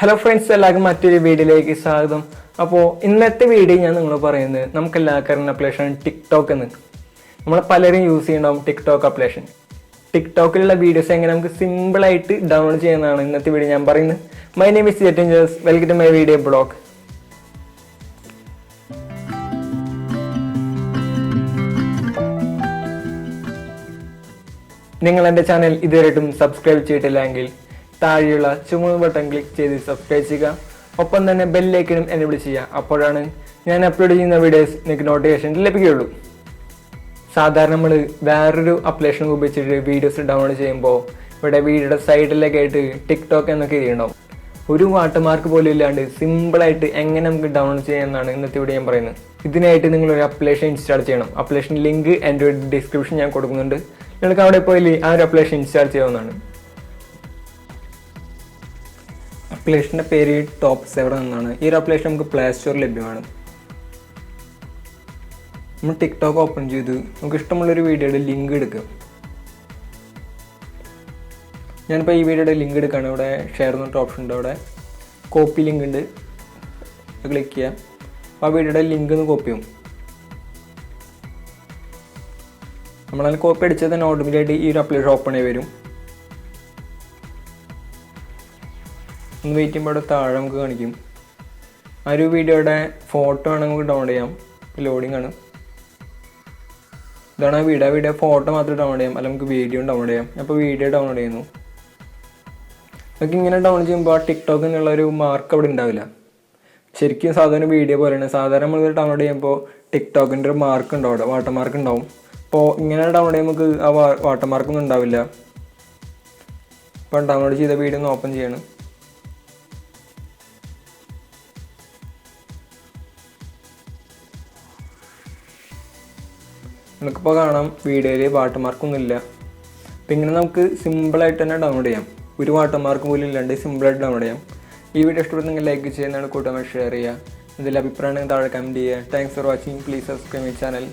Hello friends, എല്ലാവർക്കും മറ്റൊരു വീഡിയോയിലേക്ക് സ്വാഗതം. അപ്പോൾ ഇന്നത്തെ വീഡിയോ ഞാൻ നിങ്ങൾ പറയുന്നത് നമുക്കെല്ലാവർക്കും അറിയുന്ന അപ്ലിക്കേഷൻ ടിക്ടോക്ക് എന്ന്. നമ്മൾ പലരും യൂസ് ചെയ്യുന്നുണ്ടാവും ടിക്ടോക്ക് അപ്ലിക്കേഷൻ. ടിക്ടോക്കിലുള്ള വീഡിയോസ് എങ്ങനെ നമുക്ക് സിമ്പിളായിട്ട് ഡൗൺലോഡ് ചെയ്യുന്നതാണ് ഇന്നത്തെ വീഡിയോ ഞാൻ പറയുന്നത്. മൈ നെയിം ഇസ് ജെറ്റിൻജേഴ്സ്, welcome to my video blog. നിങ്ങൾ എൻ്റെ ചാനൽ ഇതുവരെയായിട്ടും സബ്സ്ക്രൈബ് ചെയ്തിട്ടില്ലെങ്കിൽ താഴെയുള്ള ചുവന്ന ബട്ടൺ ക്ലിക്ക് ചെയ്ത് സബ്സ്ക്രൈബ് ചെയ്യുക. ഒപ്പം തന്നെ ബെല്ലൈക്കനും എനേബിൾ ചെയ്യുക. അപ്പോഴാണ് ഞാൻ അപ്ലോഡ് ചെയ്യുന്ന വീഡിയോസ് നിങ്ങൾക്ക് നോട്ടിഫിക്കേഷൻ ലഭിക്കുകയുള്ളൂ. സാധാരണ നമ്മൾ വേറൊരു അപ്ലിക്കേഷൻ ഉപയോഗിച്ചിട്ട് വീഡിയോസ് ഡൗൺലോഡ് ചെയ്യുമ്പോൾ ഇവിടെ വീഡിയോയുടെ സൈഡിലൊക്കെ ആയിട്ട് ടിക്ടോക്ക് എന്നൊക്കെ എഴുതിയിട്ടുണ്ടാവും. ഒരു വാട്ടർമാർക്ക് പോലും ഇല്ലാണ്ട് സിമ്പിളായിട്ട് എങ്ങനെ നമുക്ക് ഡൗൺലോഡ് ചെയ്യാമെന്നാണ് ഇന്നത്തെ വീഡിയോ ഞാൻ പറയുന്നത്. ഇതിനായിട്ട് നിങ്ങളൊരു അപ്ലിക്കേഷൻ ഇൻസ്റ്റാൾ ചെയ്യണം. അപ്ലിക്കേഷൻ ലിങ്ക് എൻ്റെ ഡിസ്ക്രിപ്ഷൻ ഞാൻ കൊടുക്കുന്നുണ്ട്. നിങ്ങൾക്ക് അവിടെ പോയി ആ ഒരു അപ്ലിക്കേഷൻ ഇൻസ്റ്റാൾ ചെയ്യാവുന്നതാണ്. അപ്ലിക്കേഷൻ്റെ പേര് ടോപ്പ് 7 എന്നാണ്. ഈ ഒരു അപ്ലിക്കേഷൻ നമുക്ക് പ്ലേ സ്റ്റോറിൽ ലഭ്യമാണ്. നമ്മൾ ടിക്ടോക്ക് ഓപ്പൺ ചെയ്ത് നമുക്ക് ഇഷ്ടമുള്ളൊരു വീഡിയോയുടെ ലിങ്ക് എടുക്കുക. ഞാനിപ്പോൾ ഈ വീഡിയോയുടെ ലിങ്ക് എടുക്കുകയാണ്. ഇവിടെ ഷെയർ എന്നിട്ട് ഓപ്ഷൻ ഉണ്ട്, അവിടെ കോപ്പി ലിങ്ക് ഉണ്ട്, ക്ലിക്ക് ചെയ്യാം. അപ്പോൾ ആ വീഡിയോയുടെ ലിങ്ക് ഒന്ന് കോപ്പി ചെയ്യും. നമ്മളതിൽ കോപ്പി അടിച്ചാൽ തന്നെ ഓട്ടോമാറ്റിക്കായിട്ട് ഈ ഒരു അപ്ലിക്കേഷൻ ഓപ്പൺ ആയി വരും. ഒന്ന് വെയിറ്റ് ചെയ്യുമ്പോൾ അവിടെ താഴെ നമുക്ക് കാണിക്കും. ആ ഒരു വീഡിയോയുടെ ഫോട്ടോ ആണ് നമുക്ക് ഡൗൺലോഡ് ചെയ്യാം. ലോഡിംഗ് ആണ്. ഇതാണ് ആ വീഡിയോ ഫോട്ടോ മാത്രം ഡൗൺലോഡ് ചെയ്യാം, അല്ലെങ്കിൽ നമുക്ക് വീഡിയോ ഡൗൺലോഡ് ചെയ്യാം. അപ്പോൾ വീഡിയോ ഡൗൺലോഡ് ചെയ്യുന്നു. നമുക്ക് ഇങ്ങനെ ഡൗൺലോഡ് ചെയ്യുമ്പോൾ ആ ടിക്ടോക്ക് എന്നുള്ളൊരു മാർക്ക് അവിടെ ഉണ്ടാവില്ല. ശരിക്കും സാധാരണ വീഡിയോ പോലെയാണ്. സാധാരണ നമ്മൾ ഡൗൺലോഡ് ചെയ്യുമ്പോൾ ടിക്ടോക്കിൻ്റെ ഒരു മാർക്ക് ഉണ്ടാവും, അവിടെ വാട്ടർമാർക്ക് ഉണ്ടാവും. അപ്പോൾ ഇങ്ങനെ ഡൗൺലോഡ് ചെയ്യുമ്പോൾ നമുക്ക് ആ വാട്ടർമാർക്കൊന്നും ഉണ്ടാവില്ല. അപ്പോൾ ഡൗൺലോഡ് ചെയ്ത വീഡിയോ ഒന്ന് ഓപ്പൺ ചെയ്യണം. നമുക്കിപ്പോൾ കാണാം വീഡിയോയിൽ വാട്ടർമാർക്കൊന്നും ഇല്ല. അപ്പോൾ ഇങ്ങനെ നമുക്ക് സിമ്പിളായിട്ട് തന്നെ ഡൗൺലോഡ് ചെയ്യാം. ഒരു വാട്ടർമാർക്ക് പോലും ഇല്ലാണ്ട് സിമ്പിളായിട്ട് ഡൗൺലോഡ് ചെയ്യാം. ഈ വീഡിയോ ഇഷ്ടപ്പെടുന്നെങ്കിൽ ലൈക്ക് ചെയ്യുന്നതാണ്, കൂട്ടുകാർ ഷെയർ ചെയ്യുക. ഇതിൽ അഭിപ്രായങ്ങൾ താഴെ കമൻറ്റ് ചെയ്യുക. Thanks for watching. Please subscribe my channel.